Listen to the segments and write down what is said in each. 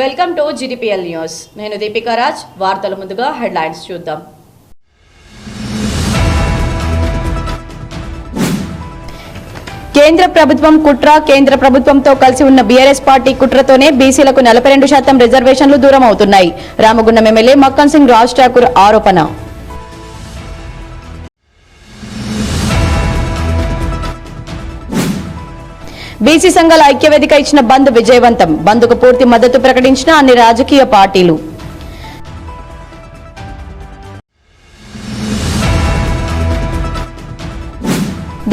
Welcome to GTPL news. నేను దీపికా రాజ్. వార్తల ముందుగా హెడ్లైన్స్ చూద్దాం. కేంద్ర ప్రభుత్వం కుట్ర. కేంద్ర ప్రభుత్వంతో కలిసి ఉన్న బీఆర్ఎస్ పార్టీ కుట్రతోనే బీసీలకు 42% రిజర్వేషన్లు దూరం అవుతున్నాయి. రామగుండం ఎమ్మెల్యే మక్కన్ సింగ్ రాజ్ ఠాకూర్ ఆరోపణ. బీసీ సంఘాల ఐక్యవేదిక ఇచ్చిన బంద్ విజయవంతం. బంద్కు పూర్తి మద్దతు ప్రకటించిన అన్ని రాజకీయ పార్టీలు.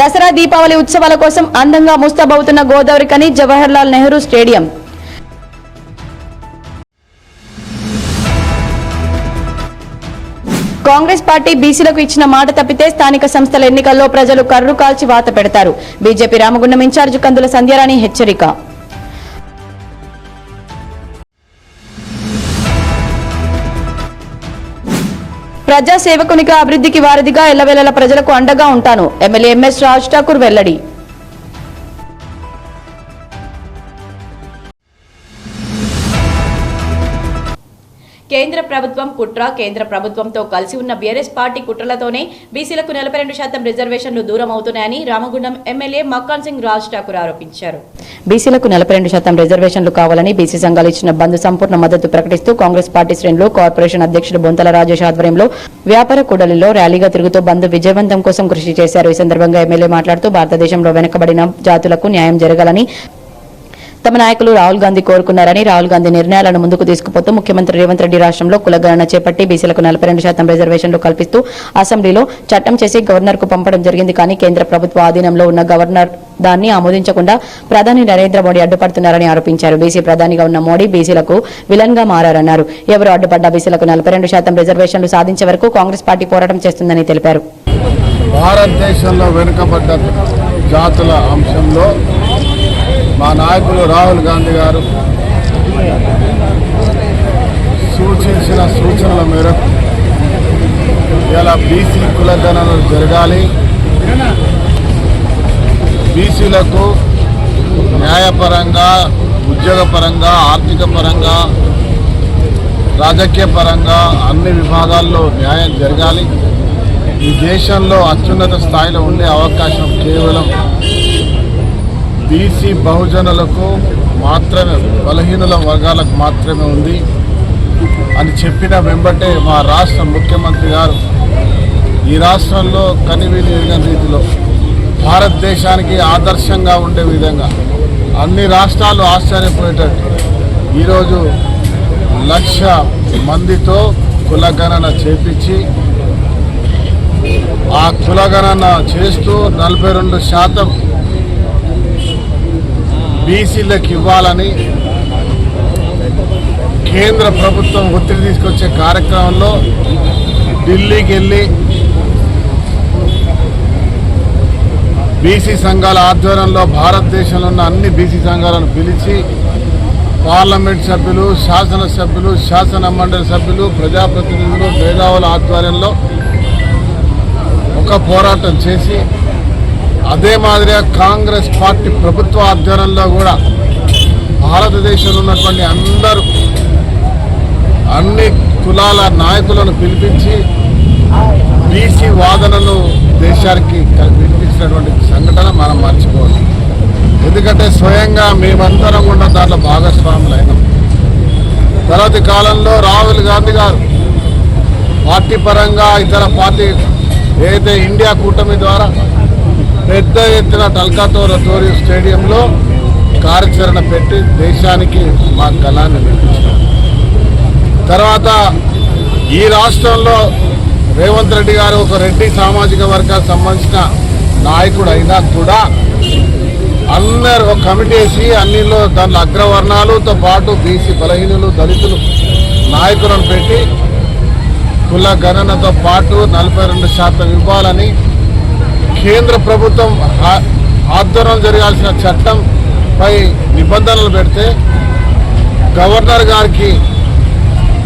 దసరా దీపావళి ఉత్సవాల కోసం అందంగా ముస్తాబవుతున్న గోదావరి కని జవహర్లాల్ నెహ్రూ స్టేడియం. కాంగ్రెస్ పార్టీ బీసీలకు ఇచ్చిన మాట తప్పితే స్థానిక సంస్థల ఎన్నికల్లో ప్రజలు కర్రు కాల్చి వాత పెడతారు. బీజేపీ రామగుండం ఇన్ఛార్జ్ కందుల సంధ్యారాణి హెచ్చరిక. ప్రజా సేవకునిగా అభివృద్ధికి వారధిగా ఎల్లవేళల ప్రజలకు అండగా ఉంటాను. ఎమ్మెల్యే ఎంఎస్ రాజ్ ఠాకూర్ వెల్లడి. కేంద్ర ప్రభుత్వం కుట్ర. కేంద్ర ప్రభుత్వంతో కలిసి ఉన్న బీఆర్ఎస్ పార్టీ కుట్రలతోనే బీసీలకు 42% రిజర్వేషన్లు దూరం అవుతున్నాయని రామగుండం ఎమ్మెల్యే మక్కన్ సింగ్ రాజ్ ఠాకూర్ ఆరోపించారు. బీసీలకు 42% రిజర్వేషన్లు కావాలని బీసీ సంఘాలు ఇచ్చిన బంద్ సంపూర్ణ మద్దతు ప్రకటిస్తూ కాంగ్రెస్ పార్టీ శ్రేణులు కార్పొరేషన్ అధ్యక్షుడు బొంతల రాజేష్ ఆధ్వర్యంలో వ్యాపార కూడలిలో ర్యాలీగా తిరుగుతూ బంద్ విజయవంతం కోసం కృషి చేశారు. ఈ సందర్భంగా ఎమ్మెల్యే మాట్లాడుతూ భారతదేశంలో వెనుకబడిన జాతులకు న్యాయం జరగాలని తమ నాయకులు రాహుల్ గాంధీ కోరుకున్నారని, రాహుల్ గాంధీ నిర్ణయాలను ముందుకు తీసుకుపోతూ ముఖ్యమంత్రి రేవంత్ రెడ్డి రాష్ట్రంలో కులగణన చేపట్టి బీసీలకు 42% రిజర్వేషన్లు కల్పిస్తూ అసెంబ్లీలో చట్టం చేసి గవర్నర్ కు పంపడం జరిగింది. కానీ కేంద్ర ప్రభుత్వ ఆధీనంలో ఉన్న గవర్నర్ దాన్ని ఆమోదించకుండా ప్రధాని నరేంద్ర మోడీ అడ్డుపడుతున్నారని ఆరోపించారు. బీసీ ప్రధానిగా ఉన్న మోడీ బీసీలకు విలన్ గా మారారన్నారు. ఎవరు అడ్డుపడ్డా బీసీలకు 42% రిజర్వేషన్లు సాధించే వరకు కాంగ్రెస్ పార్టీ పోరాటం చేస్తుందని తెలిపారు. భారతదేశంలో వెనుకబడ్డ జాతుల అంశంలో మా నాయకులు రాహుల్ గాంధీ గారు సూచించిన సూచనల మేరకు ఇలా బీసీ కులగణన జరగాలి, బీసీలకు న్యాయపరంగా, ఉద్యోగపరంగా, ఆర్థిక పరంగా, రాజకీయ పరంగా అన్ని విభాగాల్లో న్యాయం జరగాలి. ఈ దేశంలో అత్యున్నత స్థాయిలో ఉండే అవకాశం కేవలం బీసీ బహుజనులకు మాత్రమే, బలహీనుల వర్గాలకు మాత్రమే ఉంది అని చెప్పిన వెంబటే మా రాష్ట్ర ముఖ్యమంత్రి గారు ఈ రాష్ట్రంలో కనివిని ఎరుగని రీతిలో భారతదేశానికి ఆదర్శంగా ఉండే విధంగా అన్ని రాష్ట్రాలు ఆశ్చర్యపోయేటట్టు ఈరోజు 1,00,000 మందితో కులగణన చేపించి ఆ కులగణన చేస్తూ 42% బీసీలకు ఇవ్వాలని కేంద్ర ప్రభుత్వం ఒత్తిడి తీసుకొచ్చే కార్యక్రమంలో ఢిల్లీకి వెళ్ళి బీసీ సంఘాల ఆధ్వర్యంలో భారతదేశంలో ఉన్న అన్ని బీసీ సంఘాలను పిలిచి పార్లమెంట్ సభ్యులు, శాసనసభ్యులు, శాసన మండలి సభ్యులు, ప్రజాప్రతినిధులు, మేధావుల ఆధ్వర్యంలో ఒక పోరాటం చేసి అదే మాదిరిగా కాంగ్రెస్ పార్టీ ప్రభుత్వ ఆధ్వర్యంలో కూడా భారతదేశంలో ఉన్నటువంటి అన్ని కులాల నాయకులను పిలిపించి బీసీ వాదనను దేశానికి వినిపించినటువంటి సంఘటన మనం మర్చిపోవాలి. ఎందుకంటే స్వయంగా మేమందరం కూడా దాంట్లో భాగస్వాములైనాం. తర్వాతి కాలంలో రాహుల్ గాంధీ గారు పార్టీ పరంగా ఇతర పార్టీ ఏదైతే ఇండియా కూటమి ద్వారా పెద్ద ఎత్తున టల్కాతోరతోరి స్టేడియంలో కార్యాచరణ పెట్టి దేశానికి మా కళాన్ని నిర్మించారు. తర్వాత ఈ రాష్ట్రంలో రేవంత్ రెడ్డి గారు ఒక రెడ్డి సామాజిక వర్గానికి సంబంధించిన నాయకుడు అయినా కూడా అందరూ ఒక కమిటీ వేసి అన్నిలో దాంట్లో అగ్రవర్ణాలతో పాటు బీసీ బలహీనులు, దళితులు నాయకులను పెట్టి కుల గణనతో పాటు 42% ఇవ్వాలని కేంద్ర ప్రభుత్వం ఆధ్వర్యం జరగాల్సిన చట్టంపై నిబంధనలు పెడితే గవర్నర్ గారికి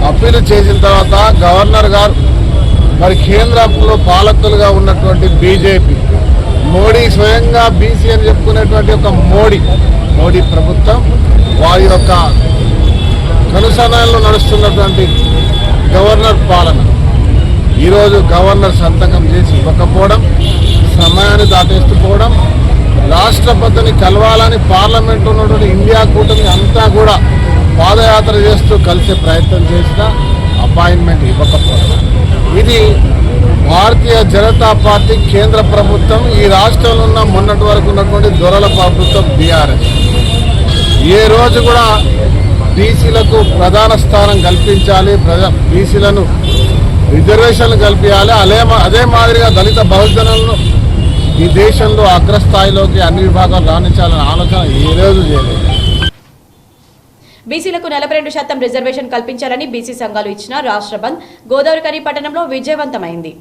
అప్పీలు చేసిన తర్వాత గవర్నర్ గారు మరి కేంద్రంలో పాలకులుగా ఉన్నటువంటి బీజేపీ మోడీ స్వయంగా బీసీ అని చెప్పుకునేటువంటి ఒక మోడీ ప్రభుత్వం వారి యొక్క కనుసనాల్లో నడుస్తున్నటువంటి గవర్నర్ పాలన ఈరోజు గవర్నర్ సంతకం చేసి ఇవ్వకపోవడం, సమయాన్ని దాటేస్తూ పోవడం, రాష్ట్రపతిని కలవాలని పార్లమెంట్ ఉన్నటువంటి ఇండియా కూటమి అంతా కూడా పాదయాత్ర చేస్తూ కలిసే ప్రయత్నం చేసినా అపాయింట్మెంట్ ఇవ్వకపోవడం, ఇది భారతీయ జనతా పార్టీ కేంద్ర ప్రభుత్వం, ఈ రాష్ట్రంలో ఉన్న మొన్నటి వరకు ఉన్నటువంటి దొరల ప్రభుత్వం బీఆర్ఎస్ ఏ రోజు కూడా బీసీలకు ప్రధాన స్థానం కల్పించాలి, బీసీలను రిజర్వేషన్లు కల్పించాలి, అదే మాదిరిగా దళిత బహుజనులను ఈ దేశంలో అగ్రస్థాయిలోకి అన్ని విభాగాలు రాణించాలనే ఆలోచన ఏ రోజు చేయలేదు. బీసీలకు 42% రిజర్వేషన్ కల్పించాలని బీసీ సంఘాలు ఇచ్చిన రాష్ట్ర బంద్ గోదావరికని పట్టణంలో విజయవంతమైంది.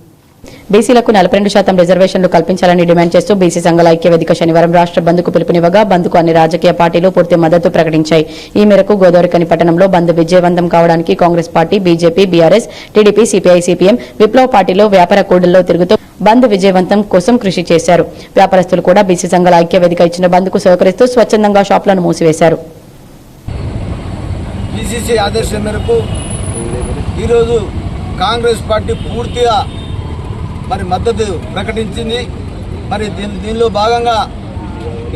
బీసీలకు 42% రిజర్వేషన్లు కల్పించాలని డిమాండ్ చేస్తూ బీసీ సంఘాల ఐక్యవేదిక శనివారం రాష్ట్ర బంద్కు పిలుపునివ్వగా బంద్కు అన్ని రాజకీయ పార్టీలు పూర్తి మద్దతు ప్రకటించాయి. ఈ మేరకు గోదావరికని పట్టణంలో బంద్ విజయవంతం కావడానికి Congress party, BJP, BRS, TDP, CPI, CPM, విప్లవ పార్టీలో వ్యాపార కూడల్లో తిరుగుతూ బంద్ విజయవంతం కోసం కృషి చేశారు. వ్యాపారస్తులు కూడా బీసీ సంఘాల ఐక్యవేదిక ఇచ్చిన బంద్కు సహకరిస్తూ స్వచ్ఛందంగా షాపులను మూసివేశారు. పిసిసి ఆదేశం మేరకు ఈరోజు కాంగ్రెస్ పార్టీ పూర్తిగా మద్దతు ప్రకటించింది. దీనిలో భాగంగా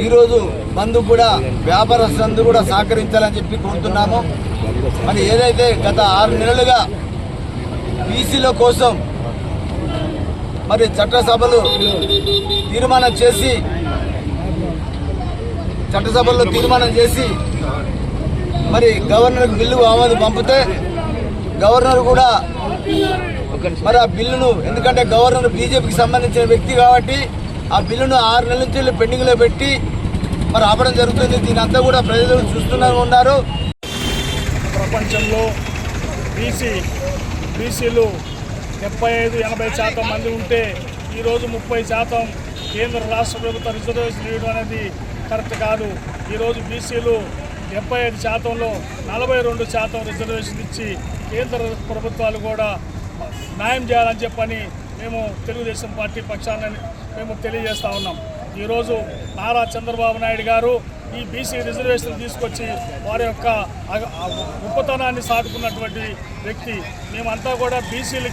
ఈరోజు బంద్ కూడా వ్యాపారస్తులందరూ కూడా సహకరించాలని చెప్పి కోరుతున్నాము. ఏదైతే గత 6 నెలలుగా బీసీల కోసం చట్టసభలో తీర్మానం చేసి గవర్నర్కి బిల్లు ఆమోదు పంపితే గవర్నర్ కూడా ఆ బిల్లును, ఎందుకంటే గవర్నర్ బీజేపీకి సంబంధించిన వ్యక్తి కాబట్టి ఆ బిల్లును 6 నెలల నుంచి పెండింగ్లో పెట్టి ఆపడం జరుగుతుంది. దీని అంతా కూడా ప్రజలు చూస్తూనే ఉన్నారు. ప్రపంచంలో బీసీలు 75-80% మంది ఉంటే ఈరోజు 30% కేంద్ర రాష్ట్ర ప్రభుత్వ రిజర్వేషన్ ఇవ్వడం అనేది కరెక్ట్ కాదు. ఈరోజు బీసీలు 75%లో 42% రిజర్వేషన్ ఇచ్చి కేంద్ర ప్రభుత్వాలు కూడా న్యాయం చేయాలని చెప్పని మేము తెలుగుదేశం పార్టీ పక్షాన మేము తెలియజేస్తూ ఉన్నాం. ఈరోజు నారా చంద్రబాబు నాయుడు గారు ఈ బీసీ రిజర్వేషన్ తీసుకొచ్చి వారి యొక్క గొప్పతనాన్ని సాటుకున్నటువంటి వ్యక్తి. మేమంతా కూడా బీసీలు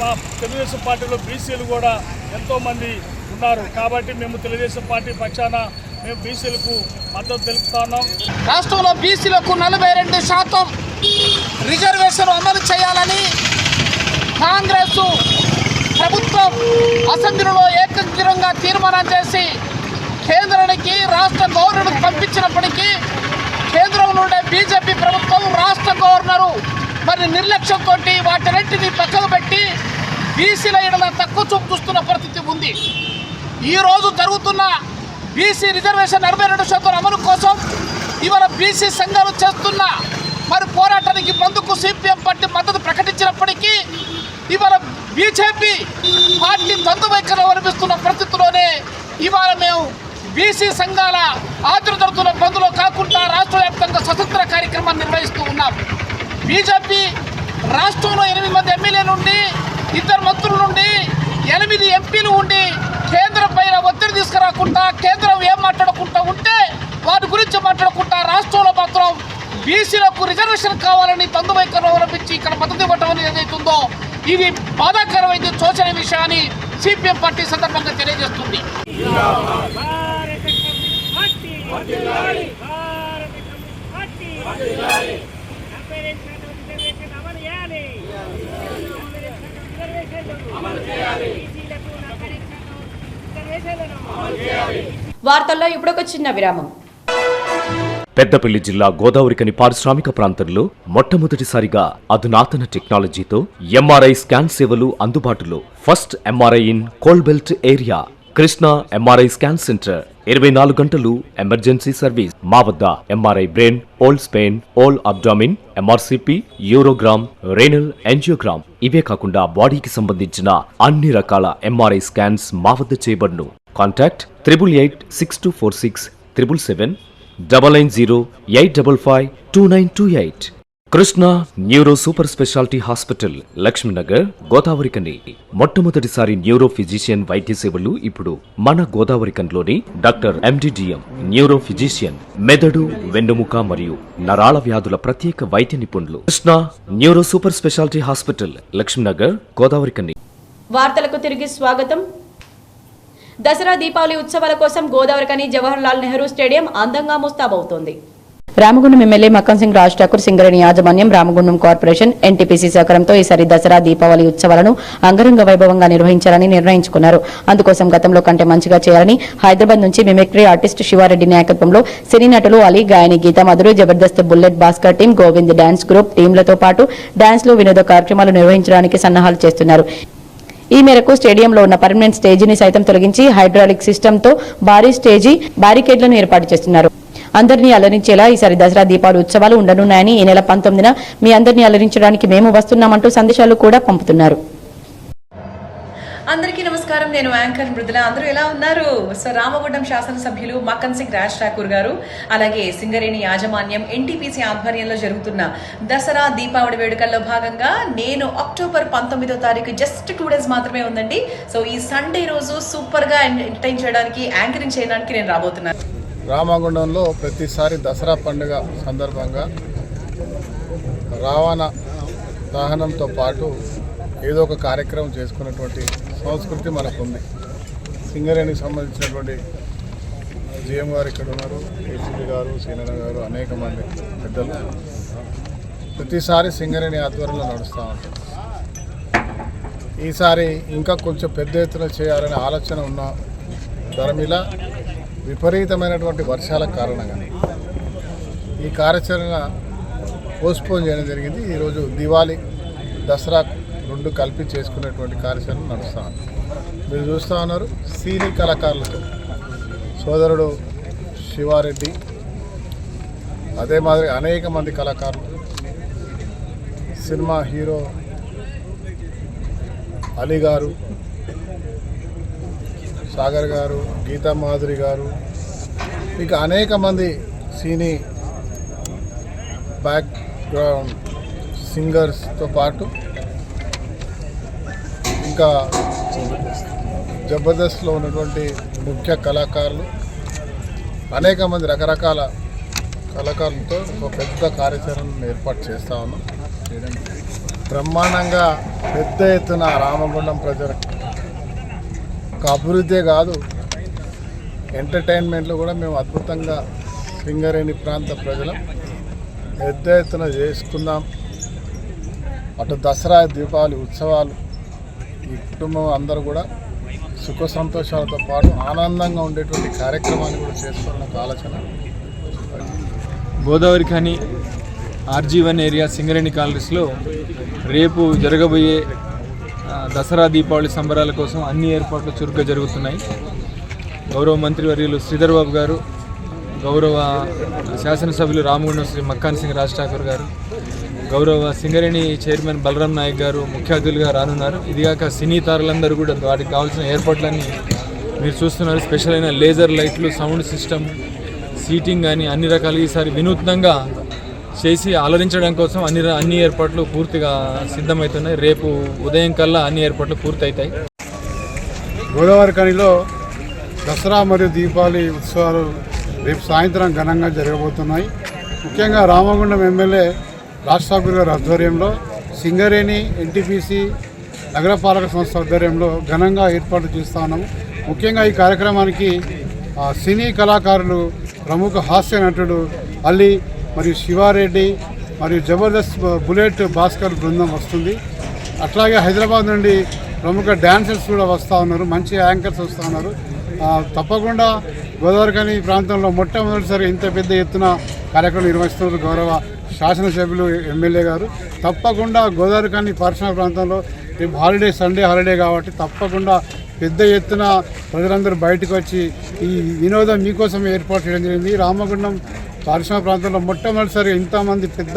మా తెలుగుదేశం పార్టీలో బీసీలు కూడా ఎంతోమంది ఉన్నారు కాబట్టి మేము తెలుగుదేశం పార్టీ పక్షాన మేము బీసీలకు మద్దతు తెలుపుతా ఉన్నాం. రాష్ట్రంలో బీసీలకు 42% రిజర్వేషన్ అమలు చేయాలని కాంగ్రెస్ ప్రభుత్వం అసెంబ్లీలో ఏకగ్రీవంగా తీర్మానం చేసి కేంద్రానికి రాష్ట్ర గవర్నర్కు పంపించినప్పటికీ కేంద్రం నుండే బీజేపీ ప్రభుత్వం రాష్ట్ర గవర్నరు నిర్లక్ష్యంతో వాటిన్నింటినీ పక్కకు పెట్టి బీసీల ఎడల తక్కువ చూపు చూస్తున్న పరిస్థితి ఉంది. ఈరోజు జరుగుతున్న బీసీ రిజర్వేషన్ 42% అమలు కోసం ఇవాళ బీసీ సంఘాలు చేస్తున్న పోరాటానికి బంద్కు సిపిఎం పార్టీ మద్దతు ప్రకటించినప్పటికీ ఇవాళ బీజేపీ పార్టీ తందువైఖరి అవలంబిస్తున్న పరిస్థితుల్లోనే ఇవాళ మేము బీసీ సంఘాల ఆచరణ బంద్లో కాకుండా రాష్ట్ర వ్యాప్తంగా స్వతంత్ర కార్యక్రమాన్ని నిర్వహిస్తూ ఉన్నాం. బీజేపీ రాష్ట్రంలో 8 మంది ఎమ్మెల్యేలు ఉండి 2 మంత్రుల నుండి 8 ఎంపీలు ఉండి కేంద్రం పైన ఒత్తిడి తీసుకురాకుండా కేంద్రం ఏం మాట్లాడకుండా ఉంటే వాటి గురించి మాట్లాడకుండా రాష్ట్రంలో మాత్రం బీసీలకు రిజర్వేషన్ కావాలని తందువైఖరి అవలంబించి ఇక్కడ మద్దతు ఇవ్వటం ఏదైతుందో ఇది బాధాకరమైన శోచనీయ విషయాన్ని సిపిఎం పార్టీ సందర్భంగా తెలియజేస్తుంది. వార్తల్లో ఇప్పుడొక చిన్న విరామం. పెద్దపల్లి జిల్లా గోదావరికని పారిశ్రామిక ప్రాంతంలో మొట్టమొదటిసారిగా అధునాతన టెక్నాలజీతో ఎంఆర్ఐ స్కాన్ సేవలు అందుబాటులో. First MRI in coal belt area. Krishna MRI scan centre 24 గంటలు ఎమర్జెన్సీ సర్వీస్. మా వద్ద MRI brain, whole spine, whole abdomen, MRCP, urogram, renal angiogram ఇవే కాకుండా బాడీకి సంబంధించిన అన్ని రకాల ఎంఆర్ఐ స్కాన్స్ మా వద్ద చేయబడును. Contact 8886246777 99085552928. Krishna neuro super speciality hospital Lakshmi Nagar Godavarikhani మొట్టమొదటిసారి న్యూరో ఫిజిషియన్ వైద్య సేవలు ఇప్పుడు మన గోదావరికన్లోని డాక్టర్ ఎండిడిఎం న్యూరో ఫిజిషియన్ మెదడు వెన్నుముక మరియు నరాల వ్యాధుల ప్రత్యేక వైద్య నిపుణులు Krishna neuro super speciality hospital Lakshmi Nagar Godavarikhani. వార్తలకు తిరిగి స్వాగతం. దసరా దీపావళి ఉత్సవాల కోసం గోదావరికని జవహర్లాల్ నెహ్రూ స్టేడియం అందంగా ముస్తాబవుతోంది. రామగుండం ఎమ్మెల్యే మక్కన్ సింగ్ రాజ్ ఠాకూర్, సింగరేణి యాజమాన్యం, రామగుండం కార్పొరేషన్, ఎన్టీపీసీ సహకారంతో ఈసారి దసరా దీపావళి ఉత్సవాలను అంగరంగ వైభవంగా నిర్వహించాలని నిర్ణయించుకున్నారు. అందుకోసం గతంలో కంటే మంచిగా చేయాలని హైదరాబాద్ నుంచి మిమిక్రీ ఆర్టిస్ట్ శివారెడ్డి నాయకత్వంలో సినీ నటులు అలీ, గాయని Geetha Madhuri, Jabardasth bullet Bhaskar team, Govind dance group టీంలతో పాటు డాన్స్లు, వినోద కార్యక్రమాలు నిర్వహించడానికి సన్నాహాలు చేస్తున్నారు. ఈ మేరకు స్టేడియంలో ఉన్న పర్మనెంట్ స్టేజీని సైతం తొలగించి హైడ్రాలిక్ సిస్టంతో భారీ స్టేజీ బ్యారికేడ్లను ఏర్పాటు చేస్తున్నారు. అందరినీ అలరించేలా ఈసారి దసరా దీపావళి ఉత్సవాలు ఉండనున్నాయని, ఈ నెల 19న మీ అందరినీ అలరించడానికి మేము వస్తున్నామంటూ సందేశాలు కూడా పంపుతున్నారు. అందరికీ నమస్కారం. నేను యాంకర్ మృదుల. అందరూ ఎలా ఉన్నారు? సో రామగుండం శాసనసభ్యులు మక్కన్ సింగ్ రాజ్ ఠాకూర్ గారు, అలాగే సింగరేణి యాజమాన్యం, ఎన్టీపీసీ ఆధ్వర్యంలో జరుగుతున్న దసరా దీపావళి వేడుకల్లో భాగంగా నేను అక్టోబర్ 19వ తారీఖు జస్ట్ 2 days మాత్రమే ఉందండి. సో ఈ సండే రోజు సూపర్ గా ఎంటర్టైన్ చేయడానికి, యాంకరింగ్ చేయడానికి నేను రాబోతున్నాను. రామగుండంలో ప్రతిసారి దసరా పండుగ సందర్భంగా రావణ దహనంతో పాటు ఏదో ఒక కార్యక్రమం చేసుకున్నటువంటి సంస్కృతి మనకు ఉంది. సింగరేణికి సంబంధించినటువంటి జిఎం గారు ఇక్కడ ఉన్నారు, ఏసీపీ గారు, సీనన్న గారు, అనేక మంది పెద్దలు ప్రతిసారి సింగరేణి ఆధ్వర్యంలో నడుస్తూ ఉంటారు. ఈసారి ఇంకా కొంచెం పెద్ద ఎత్తున చేయాలనే ఆలోచన ఉన్న ధరమిల విపరీతమైనటువంటి వర్షాల కారణంగా ఈ కార్యాచరణ పోస్ట్పోన్ చేయడం జరిగింది. ఈరోజు దివాళీ, దసరా రెండు కలిపి చేసుకునేటువంటి కార్యాచరణ నడుస్తూ ఉంది. మీరు చూస్తూ ఉన్నారు సినీ కళాకారులతో సోదరుడు శివారెడ్డి, అదే మాదిరి అనేక మంది కళాకారులు, సినిమా హీరో అలీ గారు, సాగర్ గారు, గీతా మాధురి గారు, ఇంకా అనేక మంది సినీ బ్యాక్గ్రౌండ్ సింగర్స్తో పాటు ఇంకా జబర్దస్త్లో ఉన్నటువంటి ముఖ్య కళాకారులు, అనేక మంది రకరకాల కళాకారులతో ఒక పెద్ద కార్యాచరణను ఏర్పాటు చేస్తూ ఉన్నాం. బ్రహ్మాండంగా పెద్ద ఎత్తున రామగుండం ప్రజలకు ఒక అభివృద్ధే కాదు, ఎంటర్టైన్మెంట్లో కూడా మేము అద్భుతంగా సింగరేణి ప్రాంత ప్రజలు పెద్ద ఎత్తున చేసుకుందాం. అటు దసరా దీపావళి ఉత్సవాలు ఈ కుటుంబం అందరూ కూడా సుఖ సంతోషాలతో పాటు ఆనందంగా ఉండేటువంటి కార్యక్రమాన్ని కూడా చేసుకోవాలన్న ఒక ఆలోచన. గోదావరికని RG1 ఏరియా సింగరేణి కాలనీస్లో రేపు జరగబోయే దసరా దీపావళి సంబరాల కోసం అన్ని ఏర్పాట్లు చురుగ్గా జరుగుతున్నాయి. గౌరవ మంత్రివర్యులు శ్రీధర్ బాబు గారు, గౌరవ శాసనసభ్యులు రామగుండం శ్రీ మక్కన్ సింగ్ రాజ్ ఠాకూర్ గారు, గౌరవ సింగరేణి చైర్మన్ బలరాం నాయక్ గారు ముఖ్య అతిథులుగా రానున్నారు. ఇదిగాక సినీ తారలందరూ కూడా వాటికి కావాల్సిన ఏర్పాట్లన్నీ మీరు చూస్తున్నారు. స్పెషల్ అయిన లేజర్ లైట్లు, సౌండ్ సిస్టమ్, సీటింగ్ కానీ అన్ని రకాలుగా ఈసారి వినూత్నంగా చేసి అలరించడం కోసం అన్ని ఏర్పాట్లు పూర్తిగా సిద్ధమవుతున్నాయి. రేపు ఉదయం కల్లా అన్ని ఏర్పాట్లు పూర్తవుతాయి. గోదావరికనిలో దసరా మరియు దీపావళి ఉత్సవాలు రేపు సాయంత్రం ఘనంగా జరగబోతున్నాయి. ముఖ్యంగా రామగుండం ఎమ్మెల్యే రాజ్ ఠాకూర్ గారి ఆధ్వర్యంలో సింగరేణి, ఎన్టీపీసీ, నగరపాలక సంస్థ ఆధ్వర్యంలో ఘనంగా ఏర్పాటు చేస్తూ ఉన్నాము. ముఖ్యంగా ఈ కార్యక్రమానికి సినీ కళాకారులు, ప్రముఖ హాస్య నటుడు అలీ మరియు శివారెడ్డి మరియు జబర్దస్త్ బుల్లెట్ భాస్కర్ బృందం వస్తుంది. అట్లాగే హైదరాబాద్ నుండి ప్రముఖ డాన్సర్స్ కూడా వస్తూ ఉన్నారు, మంచి యాంకర్స్ వస్తూ ఉన్నారు. తప్పకుండా గోదావరికని ప్రాంతంలో మొట్టమొదటిసారి ఇంత పెద్ద ఎత్తున కార్యక్రమం నిర్వహిస్తున్నారు గౌరవ శాసనసభ్యులు ఎమ్మెల్యే గారు. తప్పకుండా గోదావరికని పారిశ్రామిక ప్రాంతంలో రేపు హాలిడే, సండే హాలిడే కాబట్టి తప్పకుండా పెద్ద ఎత్తున ప్రజలందరూ బయటకు వచ్చి ఈ వినోదం మీకోసం ఏర్పాటు చేయడం జరిగింది. రామగుండం పారిశ్రామిక ప్రాంతంలో మొట్టమొదటిసారి ఇంతమంది పెద్ద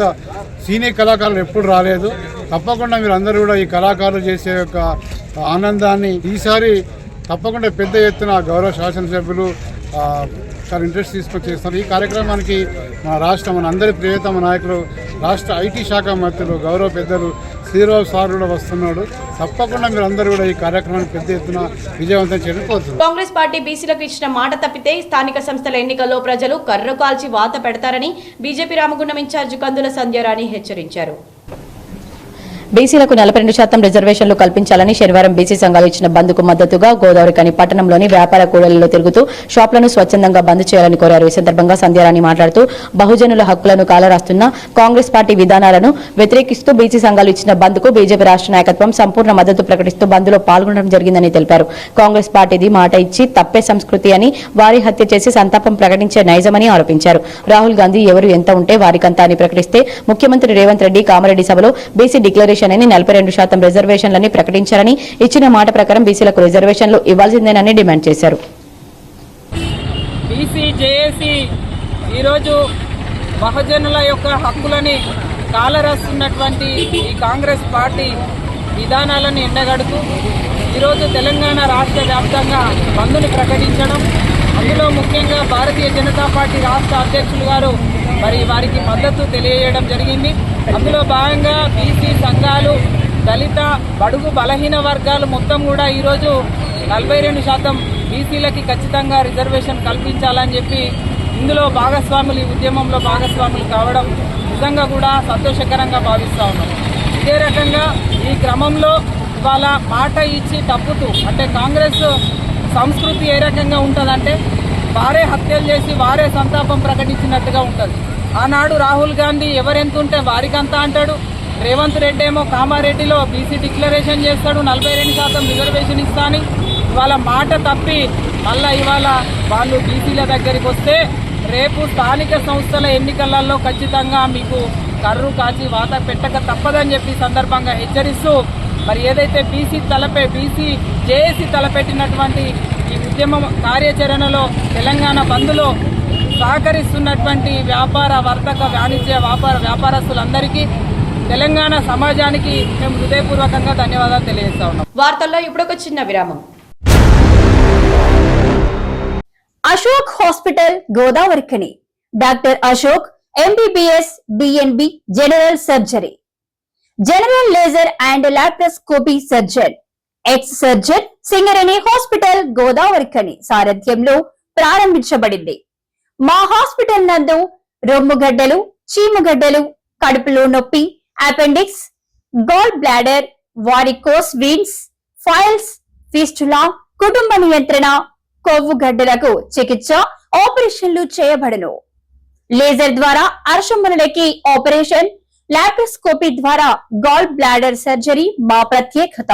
సినీ కళాకారులు ఎప్పుడు రాలేదు. తప్పకుండా మీరు అందరూ కూడా ఈ కళాకారులు చేసే యొక్క ఆనందాన్ని ఈసారి తప్పకుండా పెద్ద ఎత్తున గౌరవ శాసనసభ్యులు చాలా ఇంట్రెస్ట్ తీసుకొని చేస్తున్నారు. ఈ కార్యక్రమానికి మన రాష్ట్రం, మన అందరి ప్రియతమ నాయకులు రాష్ట్ర ఐటీ శాఖ మంత్రులు గౌరవ పెద్దలు శ్రీరావు సార్ కూడా వస్తున్నాడు. తప్పకుండా మీరు అందరూ కూడా ఈ కార్యక్రమాన్ని పెద్ద ఎత్తున విజయవంతం చేయడం కోరుతున్నారు. కాంగ్రెస్ పార్టీ బీసీలకు ఇచ్చిన మాట తప్పితే స్థానిక సంస్థల ఎన్నికల్లో ప్రజలు కర్ర కాల్చి వాత పెడతారని బీజేపీ రామగుండం ఇన్ఛార్జి కందుల సంధ్యారాణి హెచ్చరించారు. బీసీలకు 42% రిజర్వేషన్లు కల్పించాలని శనివారం బీసీ సంఘాలు ఇచ్చిన బంద్కు మద్దతుగా గోదావరికని పట్టణంలోని వ్యాపార కూడళ్లలో తిరుగుతూ షాపులను స్వచ్ఛందంగా బంద్ చేయాలని కోరారు. ఈ సందర్భంగా సంధ్యారాణి మాట్లాడుతూ బహుజనుల హక్కులను కాలరాస్తున్న కాంగ్రెస్ పార్టీ విధానాలను వ్యతిరేకిస్తూ బీసీ సంఘాలు ఇచ్చిన బంద్కు బీజేపీ రాష్ట్ర నాయకత్వం సంపూర్ణ మద్దతు ప్రకటిస్తూ బంద్లో పాల్గొనడం జరిగిందని తెలిపారు. కాంగ్రెస్ పార్టీది మాట ఇచ్చి తప్పే సంస్కృతి అని వారి హత్య చేసి సంతాపం ప్రకటించే నైజమని ఆరోపించారు. రాహుల్ గాంధీ ఎవరు ఎంత ఉంటే వారికంతా అని ప్రకటిస్తే ముఖ్యమంత్రి రేవంత్ రెడ్డి కామారెడ్డి సభలో బీసీ డిక్లరేషన్ అని 42% రిజర్వేషన్లని ప్రకటించారని ఇచ్చిన మాట ప్రకారం బీసీలకు రిజర్వేషన్లు ఇవ్వాల్సిందేనని డిమాండ్ చేశారు. బీసీ జేఏసీ ఈరోజు బహుజనుల యొక్క హక్కులని కాలరాస్తున్నటువంటి ఈ కాంగ్రెస్ పార్టీ విధానాలను ఎండగడుతూ ఈరోజు తెలంగాణ రాష్ట్ర వ్యాప్తంగా బంద్ని ప్రకటించడం, అందులో ముఖ్యంగా భారతీయ జనతా పార్టీ రాష్ట్ర అధ్యక్షులు గారు వారికి మద్దతు తెలియజేయడం జరిగింది. అందులో భాగంగా బీసీ సంఘాలు, దళిత, బడుగు, బలహీన వర్గాలు మొత్తం కూడా ఈరోజు 42% బీసీలకి ఖచ్చితంగా రిజర్వేషన్ కల్పించాలని చెప్పి ఇందులో భాగస్వాములు, ఈ ఉద్యమంలో భాగస్వాములు కావడం నిజంగా కూడా సంతోషకరంగా భావిస్తూ ఉన్నాం. ఇదే రకంగా ఈ క్రమంలో ఇవాళ మాట ఇచ్చి తప్పుతూ, అంటే కాంగ్రెస్ సంస్కృతి ఏ రకంగా ఉంటుందంటే వారే హత్యలు చేసి వారే సంతాపం ప్రకటించినట్టుగా ఉంటుంది. ఆనాడు రాహుల్ గాంధీ ఎవరెంత ఉంటే వారికంతా అంటాడు, రేవంత్ రెడ్డి ఏమో కామారెడ్డిలో బీసీ డిక్లరేషన్ చేస్తాడు, 42% రిజర్వేషన్ ఇస్తా అని. ఇవాళ మాట తప్పి మళ్ళీ ఇవాళ వాళ్ళు బీసీల దగ్గరికి వస్తే రేపు స్థానిక సంస్థల ఎన్నికలలో ఖచ్చితంగా మీకు కర్రు కాచి వాత పెట్టక తప్పదని చెప్పి సందర్భంగా హెచ్చరిస్తూ ఏదైతే బీసీ జేఏసీ తలపెట్టినటువంటి ఈ ఉద్యమ కార్యాచరణలో తెలంగాణ బంద్లో సహకరిస్తున్నటువంటి వ్యాపార, వర్తక, వాణిజ్య వ్యాపారస్తులందరికీ, తెలంగాణ సమాజానికి మేము హృదయపూర్వకంగా ధన్యవాదాలు తెలియజేస్తా ఉన్నాం. వార్తల్లో ఇప్పుడు ఒక చిన్న విరామం. Ashok hospital Godavarikhani doctor Ashok MBBS DNB general surgery, general laser and laparoscopy surgeon, ex surgeon Singareni hospital Godavarikhani సారథ్యంలో ప్రారంభించబడింది. మా హాస్పిటల్ నందు రొమ్ముగడ్డలు, చీముగడ్డలు, కడుపులో నొప్పి, appendix, gall bladder, varicose veins, piles, fistula, కుటుంబ నియంత్రణ, కొవ్వు గడ్డలకు చికిత్స, ఆపరేషన్లు చేయబడును. లేజర్ ద్వారా అర్షములకి ఆపరేషన్, లాప్రోస్కోపీ ద్వారా గాల్ బ్లాడర్ సర్జరీ మా ప్రత్యేకత.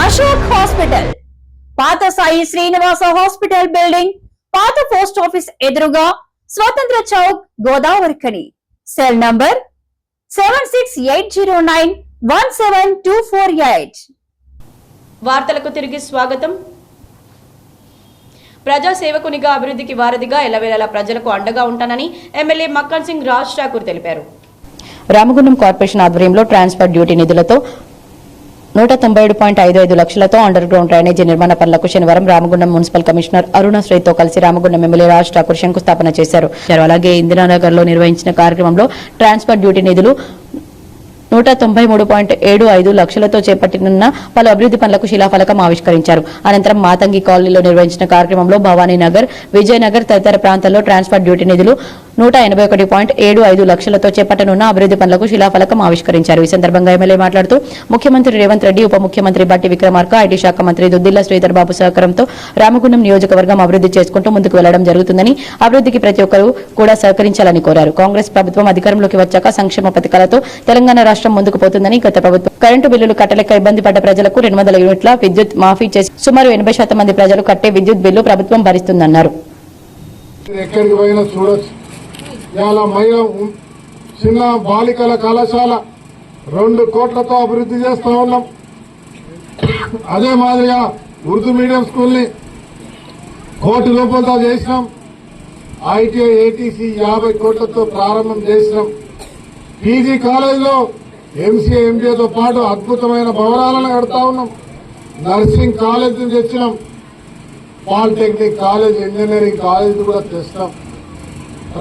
అశోక్ హాస్పిటల్, పాత సాయి శ్రీనివాస హాస్పిటల్ బిల్డింగ్, పాత పోస్ట్ ఆఫీస్ ఎదురుగా, స్వతంత్ర చౌక్, గోదావరికని. Cell number 7680917248. వార్తలకు తిరిగి స్వాగతం. ప్రజాసేవకునిగా, అభివృద్ధికి వారధిగా ఎల్లవేళలా ప్రజలకు అండగా ఉంటానని ఎమ్మెల్యే మక్కన్ సింగ్ రాజ్ ఠాకూర్ తెలిపారు. రామగుండం కార్పొరేషన్ ఆధ్వర్యంలో ట్రాన్స్ఫర్ డ్యూటీ నిధులతో 197.55 లక్షలతో అండర్ గ్రౌండ్ డ్రైనేజీ నిర్మాణ పనులకు శనివారం రామగుండం మున్సిపల్ కమిషనర్ అరుణ శ్రీతో కలిసి రామగుండం ఎమ్మెల్యే రాజ్ ఠాకూర్ శంకుస్థాపన చేశారు. అలాగే ఇందిరానగర్ లో నిర్వహించిన కార్యక్రమంలో ట్రాన్స్ఫర్ డ్యూటీ నిధులు 193.75 లక్షలతో చేపట్టిన పలు అభివృద్ధి పనులకు శిలాఫలకం ఆవిష్కరించారు. అనంతరం మాతంగి కాలనీలో నిర్వహించిన కార్యక్రమంలో భవానీనగర్, విజయనగర్ తదితర ప్రాంతాల్లో ట్రాన్స్ఫర్ డ్యూటీ నిధులు 181.75 లక్షలతో చేపట్టనున్న అభివృద్ధి పనులకు శిలాఫలకం ఆవిష్కరించారు. ఈ సందర్భంగా ఎమ్మెల్యే మాట్లాడుతూ ముఖ్యమంత్రి రేవంత్ రెడ్డి, ఉప ముఖ్యమంత్రి బట్టి విక్రమార్క, ఐటీ శాఖ మంత్రి దుద్దిల్ల శ్రీధర్ బాబు సహకారంతో రామగుండం నియోజకవర్గం అభివృద్ధి చేసుకుంటూ ముందుకు వెళ్లడం జరుగుతుందని, అభివృద్ధికి ప్రతి ఒక్కరూ కూడా సహకరించాలని కోరారు. కాంగ్రెస్ ప్రభుత్వం అధికారంలోకి వచ్చాక సంక్షేమ పథకాలతో తెలంగాణ రాష్ట్రం ముందుకు పోతుందని, గత ప్రభుత్వం కరెంటు బిల్లులు కట్టలేక ఇబ్బంది పడ్డ ప్రజలకు 200 యూనిట్ల విద్యుత్ మాఫీ చేసి సుమారు 80% మంది ప్రజలు కట్టే విద్యుత్ బిల్లు ప్రభుత్వం భరిస్తుందన్నారు. ఎక్కడికి పోయినా చూడొచ్చు, ఇలా మహిళ చిన్న బాలికల కళాశాల 2 కోట్లతో అభివృద్ధి చేస్తా ఉన్నాం. అదే మాదిరిగా ఉర్దూ మీడియం స్కూల్ని 1 కోటి రూపాయలతో చేసినాం. ఐటీఐ, ఏటీసీ 50 కోట్లతో ప్రారంభం చేసినాం. పీజీ కాలేజీలో ఎంసీఏ, ఎంబీఏతో పాటు అద్భుతమైన భవనాలను కడతా ఉన్నాం. నర్సింగ్ కాలేజ్ నుంచి తెచ్చినాం. పాలిటెక్నిక్ కాలేజ్, ఇంజనీరింగ్ కాలేజ్ కూడా తెస్తాం.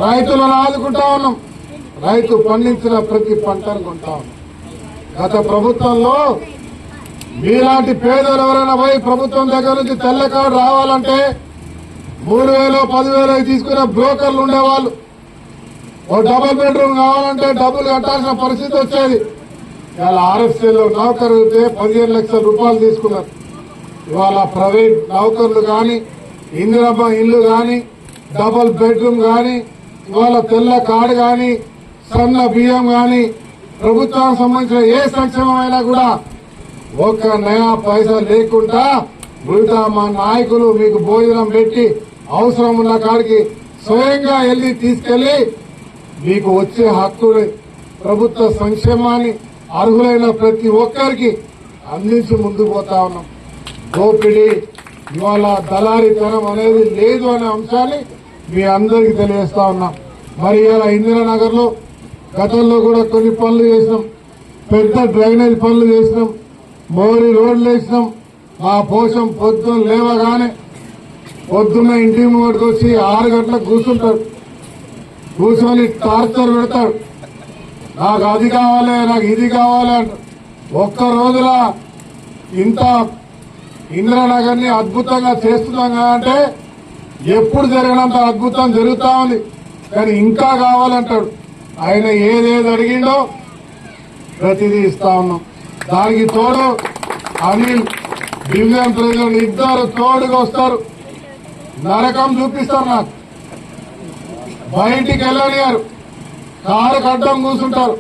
రైతులను ఆదుకుంటా ఉన్నాం. రైతు పండించిన ప్రతి పంటను కొంటా ఉన్నాం. గత ప్రభుత్వంలో మీలాంటి పేదలు ఎవరైనా పోయి ప్రభుత్వం దగ్గర నుంచి తెల్ల కార్డు రావాలంటే 3,000 10,000 తీసుకునే బ్రోకర్లు ఉండేవాళ్ళు. ఓ డబుల్ బెడ్రూమ్ కావాలంటే డబ్బులు కట్టాల్సిన పరిస్థితి వచ్చేది. ఇవాళ ఆర్ఎస్ఏలో నౌకరు 15 లక్షల రూపాయలు తీసుకున్నారు. ఇవాళ ప్రైవేట్ నౌకర్లు కానీ, ఇందిరమ్మ ఇల్లు కానీ, డబుల్ బెడ్రూమ్ కానీ, ఇవాళ తెల్ల కార్డు కానీ, సన్న బియ్యం కానీ, ప్రభుత్వానికి సంబంధించిన ఏ సంక్షేమం అయినా కూడా ఒక్క నయా పైసా లేకుండా మిగతా మా నాయకులు మీకు భోజనం పెట్టి అవసరం ఉన్న కాడికి స్వయంగా వెళ్లి తీసుకెళ్లి మీకు వచ్చే హక్కుని ప్రభుత్వ సంక్షేమాన్ని అర్హులైన ప్రతి ఒక్కరికి అందించి ముందుకు పోతా ఉన్నాం. దోపిడీ ఇవాళ దళారీతనం అనేది లేదు అనే అంశాన్ని మీ అందరికీ తెలియజేస్తా ఉన్నాం. మరి ఇవాళ ఇందిరానగర్ లో గతంలో కూడా కొన్ని పనులు చేసినాం. పెద్ద డ్రైనేజ్ పనులు చేసినాం, మోరీ రోడ్లు వేసినాం. మా పోషం పొద్దున్న లేవగానే పొద్దున్న ఇంటి ముందుకు వచ్చి 6 గంటలకు కూర్చుంటాడు. కూర్చొని టార్చర్ పెడతాడు. నాకు అది కావాలి, నాకు ఇది కావాలి అంట. ఒక్క రోజులా ఇంత ఇందిరానగర్ ని అద్భుతంగా చేస్తున్నాం అంటే ఎప్పుడు జరిగినంత అద్భుతం జరుగుతా ఉంది. కానీ ఇంకా కావాలంటాడు. ఆయన ఏదేది అడిగిండో ప్రతిదీ ఇస్తా ఉన్నాం. దానికి తోడు అనిల్ డివిజన్ ప్రెసిడెంట్ ఇద్దరు తోడుగా వస్తారు. నరకం చూపిస్తారు. నాకు బయటికి వెళ్ళనియారు, కారు కట్టం కూర్చుంటారు.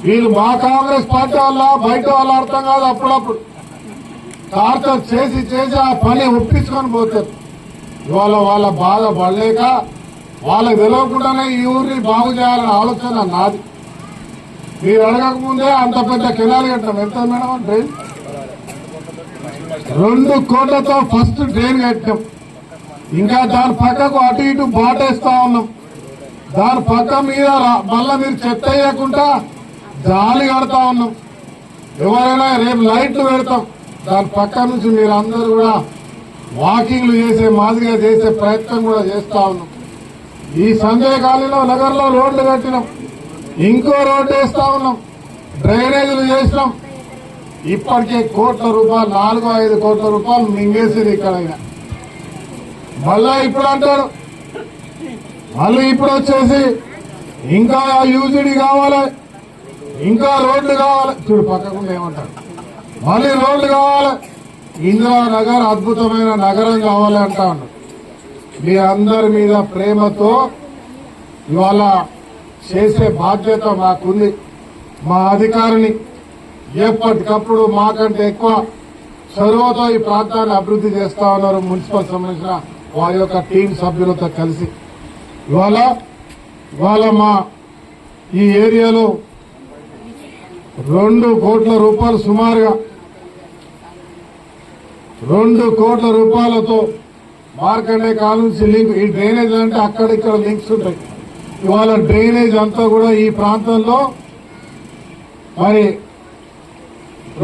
వీళ్ళు మా కాంగ్రెస్ పార్టీ వల్ల బయట వాళ్ళ అర్థం కాదు. అప్పుడప్పుడు టార్చర్ చేసి చేసి ఆ పని ఒప్పించుకొని పోతారు. ఇవాళ వాళ్ళ బాధ పడలేక వాళ్ళకి తెలియకుండానే ఈ ఊరిని బాగు చేయాలనే ఆలోచన నాది. మీరు అడగకముందే అంత పెద్ద కెనాల్ కట్టాం. ఎంత మేడం డ్రైన్? 2 కోట్లతో ఫస్ట్ డ్రైన్ కట్టాం. ఇంకా దాని పక్కకు అటు ఇటు బాటేస్తా ఉన్నాం. దాని పక్క మీద మళ్ళా మీరు చెత్త వేయకుండా జాలి కడతా ఉన్నాం. ఎవరైనా రేపు లైట్లు పెడతాం. దాని పక్క నుంచి మీరు అందరూ కూడా వాకింగ్లు చేసే మాదిరిగా చేసే ప్రయత్నం కూడా చేస్తా ఉన్నాం. ఈ సంజయ్ కాలనీలో నగర్లో రోడ్లు కట్టినాం. ఇంకో రోడ్డు వేస్తా ఉన్నాం. డ్రైనేజీలు చేసినాం. ఇప్పటికే కోట్ల రూపాయలు 4-5 కోట్ల రూపాయలు మింగేసింది ఇక్కడ. మళ్ళా ఇప్పుడు అంటారు, మళ్ళీ ఇప్పుడు వచ్చేసి ఇంకా యూజిడి కావాలి, ఇంకా రోడ్లు కావాలి. చూడు పక్కకుండా ఏమంటారు, మళ్ళీ రోడ్లు కావాలి, ఇందిరానగర్ అద్భుతమైన నగరం కావాలి అంటా ఉన్నారు. మీ అందరి మీద ప్రేమతో ఇవాళ చేసే బాధ్యత మాకుంది. మా అధికారిని ఎప్పటికప్పుడు మాకంటే ఎక్కువ చొరవతో ఈ ప్రాంతాన్ని అభివృద్ధి చేస్తా ఉన్నారు. మున్సిపల్ సంబంధించిన వారి యొక్క టీం సభ్యులతో కలిసి ఇవాళ మా ఈ ఏరియాలో 2 కోట్ల రూపాయలు సుమారుగా 2 కోట్ల రూపాయలతో మార్కండే కాలం నుంచి లింక్. ఈ డ్రైనేజ్ అంటే అక్కడిక్కడ లింక్స్ ఉంటాయి. ఇవాళ డ్రైనేజ్ అంతా కూడా ఈ ప్రాంతంలో మరి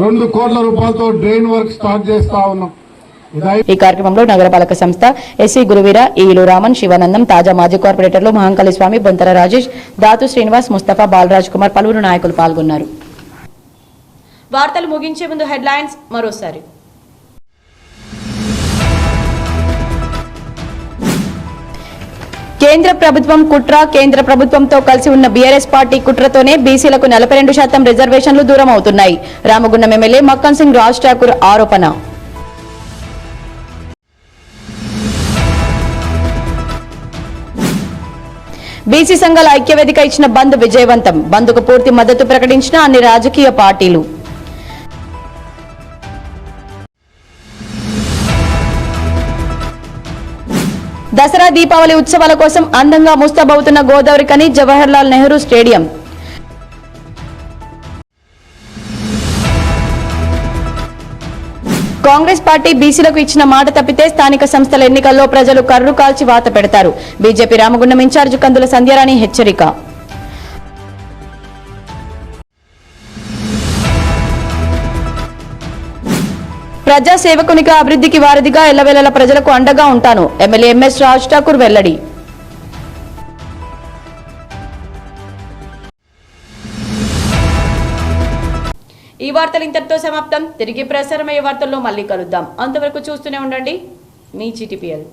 2 కోట్ల రూపాయలతో డ్రైన్ వర్క్ స్టార్ట్ చేస్తా ఉన్నాం. ఈ కార్యక్రమంలో నగరపాలక సంస్థ ఎస్సీ గురువీర, ఈలు రామన్, శివానందం, తాజా మాజీ కార్పొరేటర్లు మహంకాళి స్వామి, బొంతర రాజేష్, దాతు శ్రీనివాస్, ముస్తఫా, బాలరాజ్ కుమార్, పలువురు నాయకులు పాల్గొన్నారు. వార్తలు ముగించే ముందు హెడ్లైన్స్ మరోసారి. కేంద్ర ప్రభుత్వం కుట్ర, కేంద్ర ప్రభుత్వంతో కలిసి ఉన్న బీఆర్ఎస్ పార్టీ కుట్రతోనే బీసీలకు 42% రిజర్వేషన్లు దూరం అవుతున్నాయి. రామగుండం ఎమ్మెల్యే మక్కన్ సింగ్ రాజ్ ఠాకూర్ ఆరోపణ. బీసీ సంఘాల ఐక్యవేదిక ఇచ్చిన బంద్ విజయవంతం. బంద్కు పూర్తి మద్దతు ప్రకటించిన అన్ని రాజకీయ పార్టీలు. దసరా దీపావళి ఉత్సవాల కోసం అందంగా ముస్తాబవుతున్న గోదావరికని జవహర్లాల్ నెహ్రూ స్టేడియం. కాంగ్రెస్ పార్టీ బీసీలకు ఇచ్చిన మాట తప్పితే స్థానిక సంస్థల ఎన్నికల్లో ప్రజలు కర్రు కాల్చి వాత పెడతారు. బీజేపీ రామగుండం ఇన్ఛార్జ్ కందుల సంధ్యారాణి హెచ్చరిక. ప్రజా సేవకునిగా, అభివృద్ధికి వారధిగా ఎల్లవేళల ప్రజలకు అండగా ఉంటాను. ఎమ్మెల్యే ఎంఎస్ రాజ్ ఠాకూర్ వెల్లడి. ఈ వార్తలు ఇంతటితో సమాప్తం. తిరిగి ప్రసారమయ్యే వార్తల్లో మళ్ళీ కలుద్దాం. అంతవరకు చూస్తూనే ఉండండి మీ GTPL.